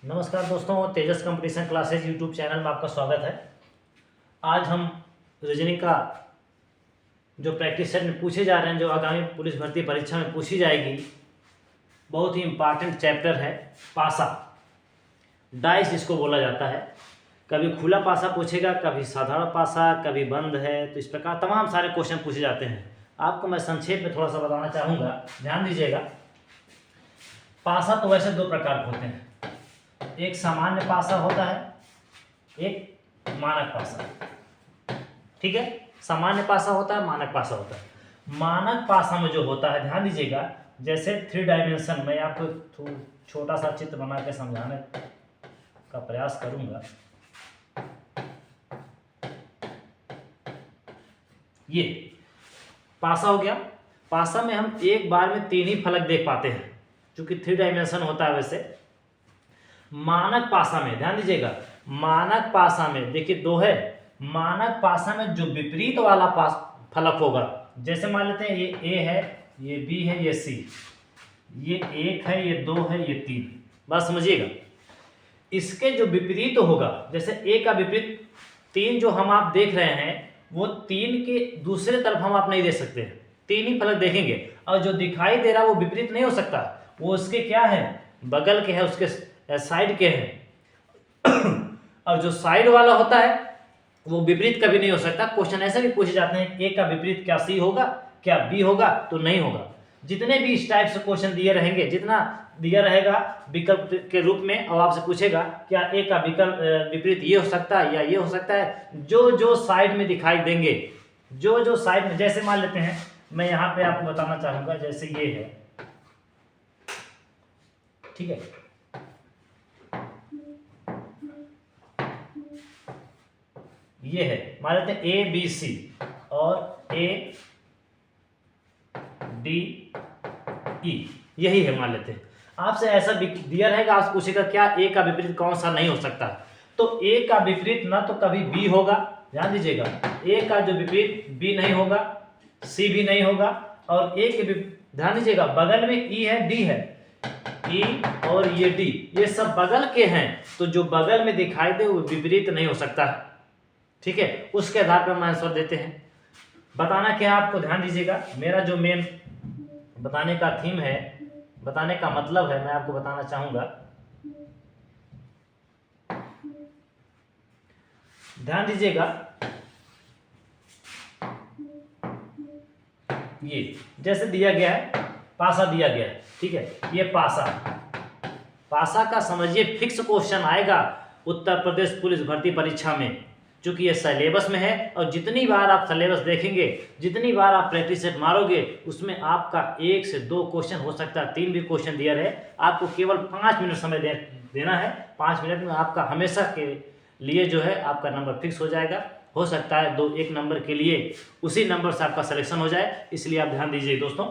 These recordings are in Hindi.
नमस्कार दोस्तों, तेजस कंपटीशन क्लासेज यूट्यूब चैनल में आपका स्वागत है। आज हम रीजनिंग का जो प्रैक्टिस सेट में पूछे जा रहे हैं, जो आगामी पुलिस भर्ती परीक्षा में पूछी जाएगी, बहुत ही इम्पॉर्टेंट चैप्टर है पासा। डाइस इसको बोला जाता है। कभी खुला पासा पूछेगा, कभी साधारण पासा, कभी बंद है। तो इस प्रकार तमाम सारे क्वेश्चन पूछे जाते हैं। आपको मैं संक्षेप में थोड़ा सा बताना चाहूँगा, ध्यान दीजिएगा। पासा तो वैसे दो प्रकार के होते हैं, एक सामान्य पासा होता है, एक मानक पासा। ठीक है, सामान्य पासा होता है, मानक पासा होता है। मानक पासा में जो होता है, ध्यान दीजिएगा, जैसे 3 डायमेंशन, मैं आपको छोटा सा चित्र बना के समझाने का प्रयास करूंगा। ये पासा हो गया। पासा में हम एक बार में 3 ही फलक देख पाते हैं, क्योंकि 3 डायमेंशन होता है। वैसे मानक पासा में ध्यान दीजिएगा, मानक पासा में देखिए 2 है। मानक पासा में जो विपरीत वाला फलक होगा, जैसे मान लेते हैं ये ए है, ये बी है, ये सी, ये 1 है, ये 2 है, ये 3। बात समझिएगा। इसके जो विपरीत होगा, जैसे ए का विपरीत 3 जो हम आप देख रहे हैं, वो 3 के दूसरे तरफ हम आप नहीं देख सकते हैं। 3 ही फलक देखेंगे, और जो दिखाई दे रहा है वो विपरीत नहीं हो सकता। वो उसके क्या है, बगल के है, उसके साइड के हैं। और जो साइड वाला होता है वो विपरीत कभी नहीं हो सकता। क्वेश्चन ऐसे भी पूछे जाते हैं, ए का विपरीत क्या सी होगा, क्या बी होगा, तो नहीं होगा। जितने भी इस टाइप से क्वेश्चन दिए रहेंगे, जितना दिया रहेगा विकल्प के रूप में, और आपसे पूछेगा क्या ए का विकल्प विपरीत ये हो सकता है या ये हो सकता है, जो जो साइड में दिखाई देंगे, जो जो साइड में, जैसे मान लेते हैं, मैं यहाँ पे आपको बताना चाहूंगा, जैसे ये है, ठीक है, ये है, मान लेते हैं ए बी सी और ए डी ई, यही है मान लेते हैं। आपसे ऐसा दिया रहेगा, आपसे पूछेगा क्या ए का विपरीत कौन सा नहीं हो सकता, तो ए का विपरीत ना तो कभी बी होगा, ध्यान दीजिएगा, ए का जो विपरीत बी नहीं होगा, सी भी नहीं होगा, और ए के ध्यान दीजिएगा बगल में ई है, डी है, ई और ये डी, ये सब बगल के हैं, तो जो बगल में दिखाई दे वो विपरीत नहीं हो सकता है। ठीक है, उसके आधार पर हम आंसर देते हैं। बताना क्या आपको, ध्यान दीजिएगा, मेरा जो मेन बताने का थीम है, बताने का मतलब है, मैं आपको बताना चाहूंगा, ध्यान दीजिएगा। ये जैसे दिया गया है, पासा दिया गया है, ठीक है, ये पासा, पासा का समझिए फिक्स क्वेश्चन आएगा उत्तर प्रदेश पुलिस भर्ती परीक्षा में, क्योंकि ये सिलेबस में है। और जितनी बार आप सिलेबस देखेंगे, जितनी बार आप प्रैक्टिस सेट मारोगे, उसमें आपका 1 से 2 क्वेश्चन हो सकता है, 3 भी क्वेश्चन दिया रहे। आपको केवल 5 मिनट समय देना है। 5 मिनट में आपका हमेशा के लिए जो है आपका नंबर फिक्स हो जाएगा। हो सकता है 1 नंबर के लिए उसी नंबर से आपका सिलेक्शन हो जाए, इसलिए आप ध्यान दीजिए दोस्तों।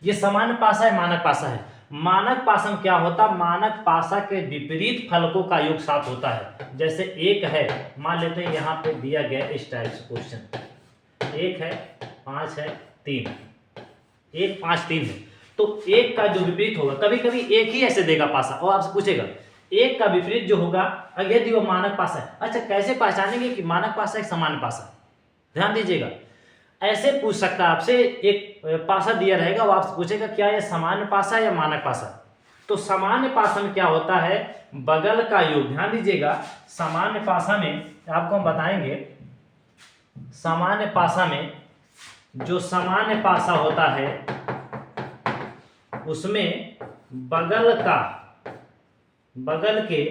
ये सामान्य पासा है, मानक पासा है। मानक पासा में क्या होता है, मानक पासा के विपरीत फलकों का योग 7 होता है। जैसे 1 है, मान लेते हैं यहाँ पे दिया गया इस टाइप से क्वेश्चन, 1 है, 5 है, 3, 1 5 3 है, तो 1 का जो विपरीत होगा, कभी कभी 1 ही ऐसे देगा पासा, और आपसे पूछेगा 1 का विपरीत जो होगा, यदि वो मानक पासा है। अच्छा, कैसे पहचानेंगे कि मानक पासा है सामान्य पासा, ध्यान दीजिएगा। ऐसे पूछ सकता है आपसे, एक पासा दिया रहेगा, वो आपसे पूछेगा क्या ये सामान्य पासा या मानक पासा। तो सामान्य पासा में क्या होता है, बगल का योग, ध्यान दीजिएगा। सामान्य पासा में आपको हम बताएंगे, सामान्य पासा में जो सामान्य पासा होता है, उसमें बगल के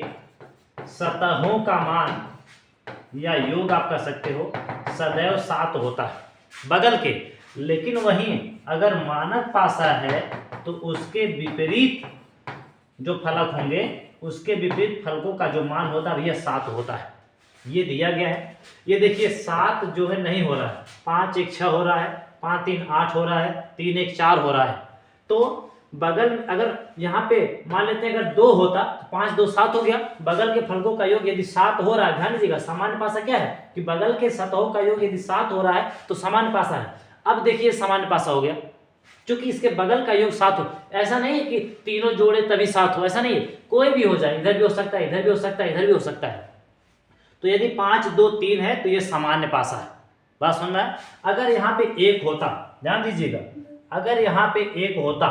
सतहों का मान या योग आप कर सकते हो, सदैव 7 होता है बगल के। लेकिन वहीं अगर मानक पासा है तो उसके विपरीत जो फलक होंगे, उसके विपरीत फलकों का जो मान होता है, भैया 7 होता है। ये दिया गया है। ये देखिए 7 जो है नहीं हो रहा है, 5 1 6 हो रहा है, 5 3 8 हो रहा है, 3 1 4 हो रहा है। तो बगल अगर यहाँ पे मान लेते हैं अगर 2 होता तो 5 2 7 हो गया। बगल के फलकों का योग यदि 7 हो रहा है, ध्यान दीजिएगा, सामान्य पासा क्या है कि बगल के सतहों का योग यदि 7 हो रहा है तो सामान्य पासा है। अब देखिए सामान्य पासा हो गया, क्योंकि इसके बगल का योग 7 हो। ऐसा नहीं है कि तीनों जोड़े तभी 7 हो, ऐसा नहीं है, कोई भी हो जाए, इधर भी हो सकता है, इधर भी हो सकता है, इधर भी हो सकता है। तो यदि 5 2 3 है तो ये सामान्य पासा है। बात समझ में आया? अगर यहाँ पे 1 होता, ध्यान दीजिएगा, अगर यहाँ पे 1 होता,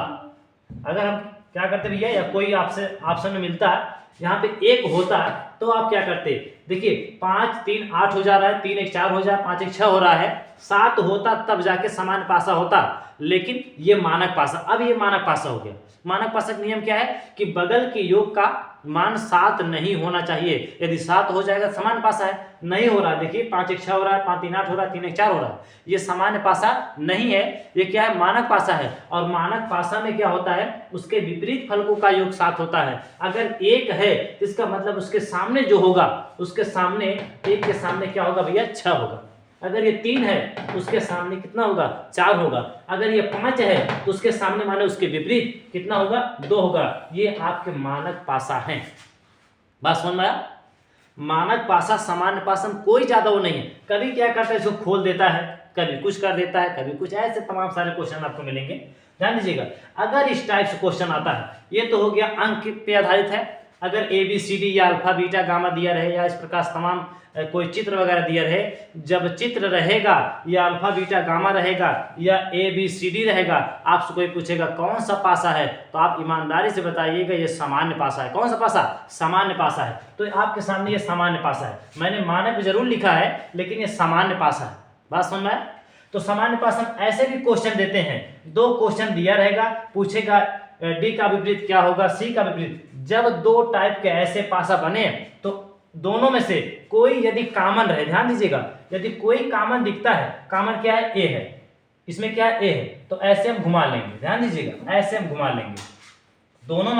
अगर हम क्या करते भैया, या कोई आपसे ऑप्शन में मिलता है यहाँ पे 1 होता तो आप क्या करते? देखिए 5 3 8 हो जा रहा है, 3 1 4 हो जा, 5 1 6 हो रहा है, 7 होता तब जाके सामान्य पासा होता, लेकिन ये मानक पासा। अब ये मानक पासा हो गया। मानक पासा का नियम क्या है कि बगल के योग का मान 7 नहीं होना चाहिए। यदि 7 हो जाएगा सामान्य पासा है, नहीं हो रहा है, देखिए 5 1 6 हो रहा है, 5 3 8 हो रहा है, 3 1 4 हो रहा है, ये सामान्य पासा नहीं है, ये क्या है? मानक पासा है। और मानक पासा में क्या होता है? उसके विपरीत फलकों का योग 7 होता है। अगर 1 है तो इसका मतलब उसके सामने जो होगा, उसके सामने 1 के सामने क्या होगा भैया? 6 होगा। अगर ये 3 है तो उसके सामने कितना होगा? 4 होगा। अगर ये 5 है तो उसके सामने माने उसके विपरीत कितना होगा? 2 होगा। ये आपके मानक पासा हैं। बात समझ में आया? मानक पासा सामान्य पासा में कोई ज्यादा वो नहीं है। कभी क्या करता है, इसको खोल देता है, कभी कुछ कर देता है, कभी कुछ, ऐसे तमाम सारे क्वेश्चन आपको मिलेंगे। ध्यान दीजिएगा, अगर इस टाइप से क्वेश्चन आता है, ये तो हो गया अंक पे आधारित है। अगर ए बी सी डी या अल्फा बीटा गामा दिया रहे, या इस प्रकार तमाम कोई चित्र वगैरह दिया रहे, जब चित्र रहेगा या अल्फा बीटा गामा रहेगा या ए बी सी डी रहेगा, आपसे कोई पूछेगा कौन सा पासा है, तो आप ईमानदारी से बताइएगा ये सामान्य पासा है। कौन सा पासा? सामान्य पासा है। तो आपके सामने ये सामान्य पासा है। मैंने मानक जरूर लिखा है, लेकिन ये सामान्य पासा है। बात समझ में आया? तो सामान्य पासा में ऐसे भी क्वेश्चन देते हैं, 2 क्वेश्चन दिया रहेगा, पूछेगा डी का विपरीत क्या होगा, सी का विपरीत। जब 2 टाइप के ऐसे पासा बने तो दोनों में से कोई यदि कॉमन रहे, ध्यान दीजिएगा, यदि कोई कॉमन दिखता है, कॉमन क्या है? ए है, इसमें क्या है? ए है, तो ऐसे हम घुमा लेंगे। ध्यान दीजिएगा, ऐसे हम घुमा लेंगे। दोनों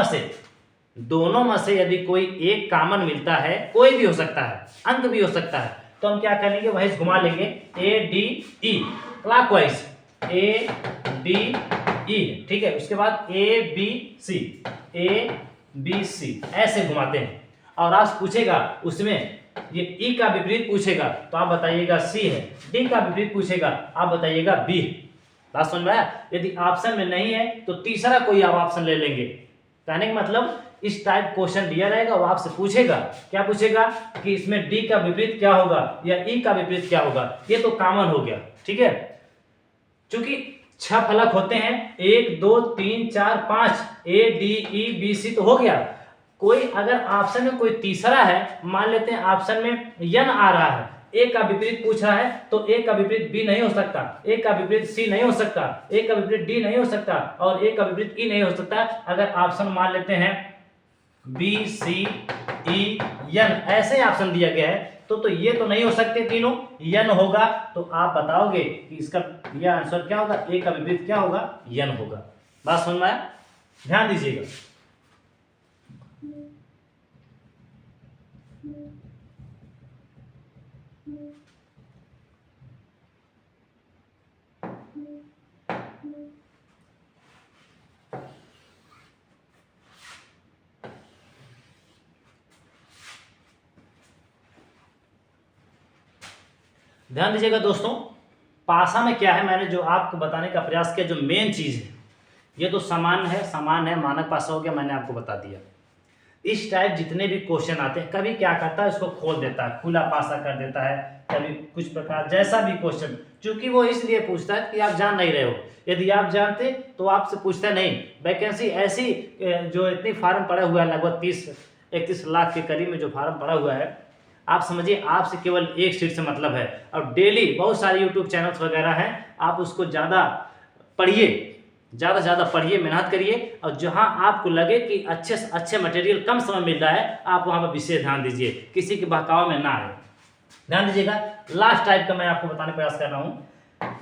में से यदि कोई एक कॉमन मिलता है, कोई भी हो सकता है, अंक भी हो सकता है, तो हम क्या करेंगे? वही घुमा लेंगे, A D E clockwise, A D E, ठीक है। उसके बाद A B C, A B C, ऐसे घुमाते हैं। और आज पूछेगा उसमें ये ई का विपरीत पूछेगा तो आप बताइएगा सी है, डी का विपरीत पूछेगा आप बताइएगा बी है। बात समझ में आया? यदि ऑप्शन में नहीं है तो तीसरा कोई आप ऑप्शन ले लेंगे। कहने का मतलब इस टाइप क्वेश्चन दिया रहेगा, वो आपसे पूछेगा, क्या पूछेगा कि इसमें डी का विपरीत क्या होगा या ई का विपरीत क्या होगा। ये तो कॉमन हो गया, ठीक है। चूंकि 6 फलक होते हैं, 1 2 3 4 5, A D E B C तो हो गया। कोई अगर ऑप्शन में कोई तीसरा है, मान लेते हैं ऑप्शन में यन आ रहा है, ए का विपरीत पूछ रहा है, तो ए का विपरीत बी नहीं हो सकता, ए का विपरीत सी नहीं हो सकता, ए का विपरीत डी नहीं हो सकता, और ए का विपरीत ई नहीं हो सकता। अगर ऑप्शन मान लेते हैं बी सी ई यन, ऐसे ऑप्शन दिया गया है, तो ये तो नहीं हो सकते तीनों, यन होगा। तो आप बताओगे कि इसका यह आंसर क्या होगा? ए का विपरीत क्या होगा? यन होगा। बात समझ में आया? ध्यान दीजिएगा। ध्यान दीजिएगा दोस्तों, पासा में क्या है, मैंने जो आपको बताने का प्रयास किया, जो मेन चीज है, ये तो सामान्य है, मानक पासा हो गया, मैंने आपको बता दिया। इस टाइप जितने भी क्वेश्चन आते हैं, कभी क्या करता है, इसको खोल देता है, खुला पासा कर देता है, कभी कुछ प्रकार जैसा भी क्वेश्चन, चूंकि वो इसलिए पूछता है कि आप जान नहीं रहे हो। यदि आप जानते तो आपसे पूछता नहीं। वैकेंसी ऐसी जो इतनी फार्म पड़ा हुआ है, लगभग 30-31 लाख के करीब में जो फार्म पड़ा हुआ है, आप समझिए आपसे केवल एक सीट से मतलब है। और डेली बहुत सारे यूट्यूब चैनल्स वगैरह हैं, आप उसको ज़्यादा पढ़िए, ज़्यादा से ज़्यादा पढ़िए, मेहनत करिए, और जहां आपको लगे कि अच्छे से अच्छे मटेरियल कम समय मिल रहा है, आप वहां पर विशेष ध्यान दीजिए, किसी के बहकाव में ना आए। ध्यान दीजिएगा, लास्ट टाइप का मैं आपको बताने का प्रयास कर रहा हूँ।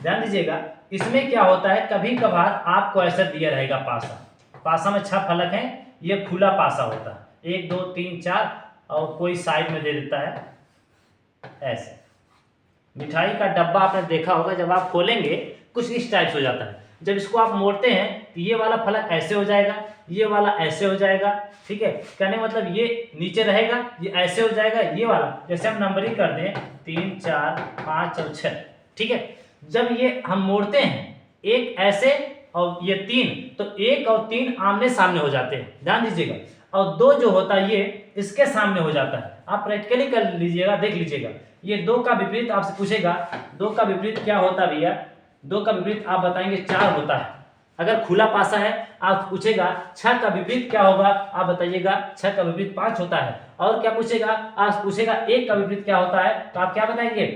ध्यान दीजिएगा, इसमें क्या होता है, कभी कभार आपको ऐसा दिया रहेगा पासा में 6 फलक हैं, ये खुला पासा होता है, 1 2 3 4, और कोई साइड में दे देता है ऐसे। मिठाई का डब्बा आपने देखा होगा, जब आप खोलेंगे कुछ इस टाइप से हो जाता है। जब इसको आप मोड़ते हैं तो ये वाला फलक ऐसे हो जाएगा, ये वाला ऐसे हो जाएगा, ठीक है। कहने मतलब ये नीचे रहेगा, ये ऐसे हो जाएगा, ये वाला जैसे हम नंबरिंग कर दें 3 4 5 और 6, ठीक है। जब ये हम मोड़ते हैं, एक ऐसे और ये 3, तो 1 और 3 आमने सामने हो जाते हैं, ध्यान दीजिएगा। और 2 जो होता है ये इसके सामने हो जाता है। आप प्रैक्टिकली कर लीजिएगा, देख लीजिएगा। ये 2 का विपरीत आपसे पूछेगा, 2 का विपरीत क्या होता है भैया? 2 का विपरीत आप बताएंगे 4 होता है। अगर खुला पासा है आप पूछेगा 6 का विपरीत क्या होगा, आप बताइएगा 6 का विपरीत 5 होता है। और क्या पूछेगा, आप पूछेगा 1 का विपरीत क्या होता है, तो आप क्या बताएंगे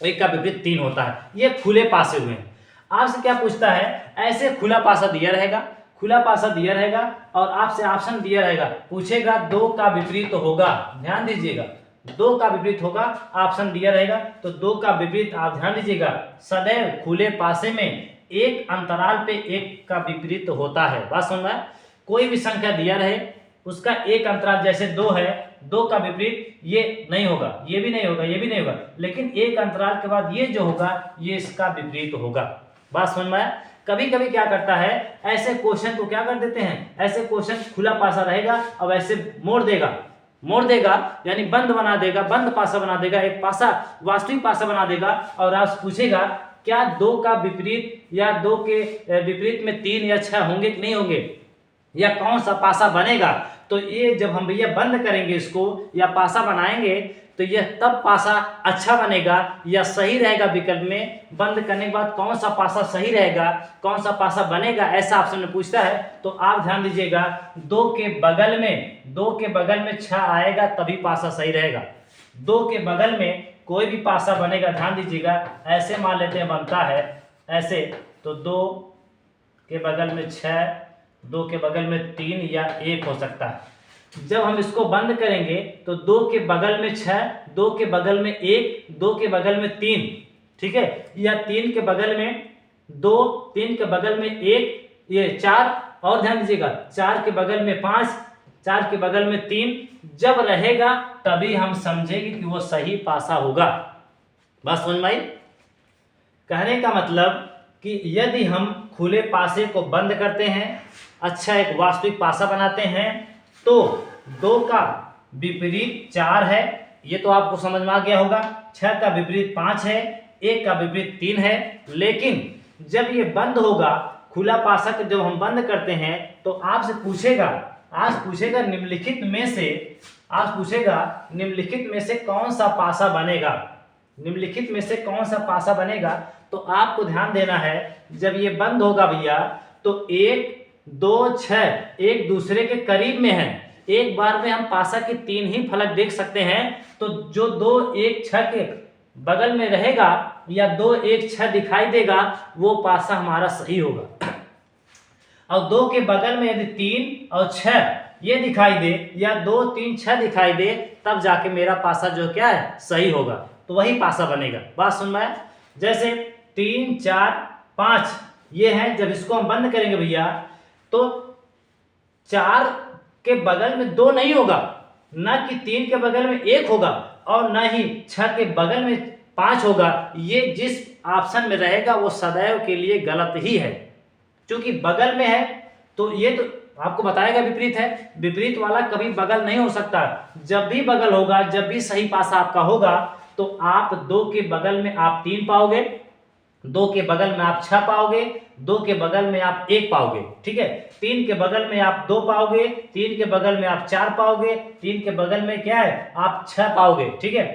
1 का विपरीत 3 होता है। ये खुले पासे हुए हैं। आपसे क्या पूछता है, ऐसे खुला पासा दिया रहेगा, खुला पासा दिया रहेगा और आपसे ऑप्शन दिया रहेगा, पूछेगा 2 का विपरीत होगा, ध्यान दीजिएगा 2 का विपरीत होगा, ऑप्शन दिया रहेगा। तो 2 का विपरीत आप ध्यान दीजिएगा, सदैव खुले पासे में एक अंतराल पे 1 का विपरीत होता है। बात सुन रहा है? कोई भी संख्या दिया रहे उसका एक अंतराल, जैसे 2 है, 2 का विपरीत ये नहीं होगा, ये भी नहीं होगा, ये भी नहीं होगा, लेकिन एक अंतराल के बाद ये जो होगा ये इसका विपरीत होगा। बात समझ में आया? कभी कभी क्या करता है, ऐसे क्वेश्चन को क्या कर देते हैं, ऐसे क्वेश्चन खुला पासा रहेगा और ऐसे मोड़ देगा यानी बंद बना देगा, बंद पासा बना देगा, एक पासा वास्तविक पासा बना देगा और आप पूछेगा क्या 2 का विपरीत या 2 के विपरीत में 3 या 6 होंगे कि नहीं होंगे, या कौन सा पासा बनेगा। तो ये जब हम भैया बंद करेंगे इसको या पासा बनाएंगे तो यह तब पासा अच्छा बनेगा या सही रहेगा। विकल्प में बंद करने के बाद कौन सा पासा सही रहेगा, कौन सा पासा बनेगा, ऐसा ऑप्शन में पूछता है। तो आप ध्यान दीजिएगा 2 के बगल में 6 आएगा तभी पासा सही रहेगा। 2 के बगल में कोई भी पासा बनेगा, ध्यान दीजिएगा, ऐसे मान लेते हैं बनता है ऐसे, तो 2 के बगल में 6, 2 के बगल में 3 या 1 हो सकता है। जब हम इसको बंद करेंगे तो 2 के बगल में 6, 2 के बगल में 1, 2 के बगल में 3, ठीक है, या 3 के बगल में 2, 3 के बगल में 1, ये 4, और ध्यान दीजिएगा 4 के बगल में 5, 4 के बगल में 3, जब रहेगा तभी हम समझेंगे कि वो सही पासा होगा। बस समझ में आई? कहने का मतलब कि यदि हम खुले पासे को बंद करते हैं, अच्छा एक वास्तविक पासा बनाते हैं, तो 2 का विपरीत 4 है, ये तो आपको समझ में आ गया होगा। 6 का विपरीत 5 है, 1 का विपरीत 3 है। लेकिन जब ये बंद होगा, खुला पासा को जब हम बंद करते हैं तो आपसे पूछेगा, आज पूछेगा निम्नलिखित में से कौन सा पासा बनेगा, निम्नलिखित में से कौन सा पासा बनेगा। तो आपको ध्यान देना है, जब ये बंद होगा भैया तो 1, 2, 6 एक दूसरे के करीब में है, एक बार में हम पासा के 3 ही फलक देख सकते हैं। तो जो 2, 1, 6 के बगल में रहेगा या 2, 1, 6 दिखाई देगा वो पासा हमारा सही होगा। और 2 के बगल में यदि 3 और 6 ये दिखाई दे या 2, 3, 6 दिखाई दे, तब जाके मेरा पासा जो क्या है सही होगा, तो वही पासा बनेगा। बात सुन रहा है? जैसे 3, 4, 5 ये है, जब इसको हम बंद करेंगे भैया तो 4 के बगल में 2 नहीं होगा, न कि 3 के बगल में 1 होगा और न ही 6 के बगल में 5 होगा। ये जिस ऑप्शन में रहेगा वो सदैव के लिए गलत ही है, क्योंकि बगल में है तो ये तो आपको बताएगा विपरीत है, विपरीत वाला कभी बगल नहीं हो सकता। जब भी बगल होगा, जब भी सही पासा आपका होगा तो आप 2 के बगल में आप 3 पाओगे, 2 के बगल में आप 6 पाओगे, 2 के बगल में आप 1 पाओगे, ठीक है, 3 के बगल में आप 2 पाओगे, 3 के बगल में आप 4 पाओगे, 3 के बगल में क्या है आप 6 पाओगे, ठीक है,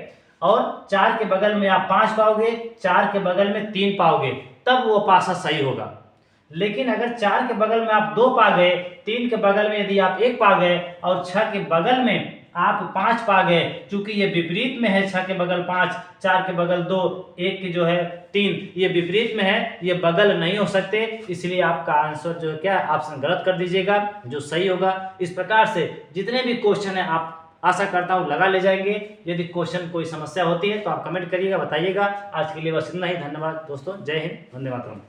और 4 के बगल में आप 5 पाओगे, 4 के बगल में 3 पाओगे, तब वो पासा सही होगा। लेकिन अगर 4 के बगल में आप 2 पा गए, 3 के बगल में यदि आप 1 पा गए और 6 के बगल में आप 5 पा गए, चूंकि ये विपरीत में है, 6 के बगल 5, 4 के बगल 2, 1 के जो है 3, ये विपरीत में है, ये बगल नहीं हो सकते, इसलिए आपका आंसर जो है क्या ऑप्शन गलत कर दीजिएगा, जो सही होगा। इस प्रकार से जितने भी क्वेश्चन है आप आशा करता हूँ लगा ले जाएंगे। यदि क्वेश्चन कोई समस्या होती है तो आप कमेंट करिएगा, बताइएगा। आज के लिए बस इतना ही, धन्यवाद दोस्तों, जय हिंद, वंदे मातरम।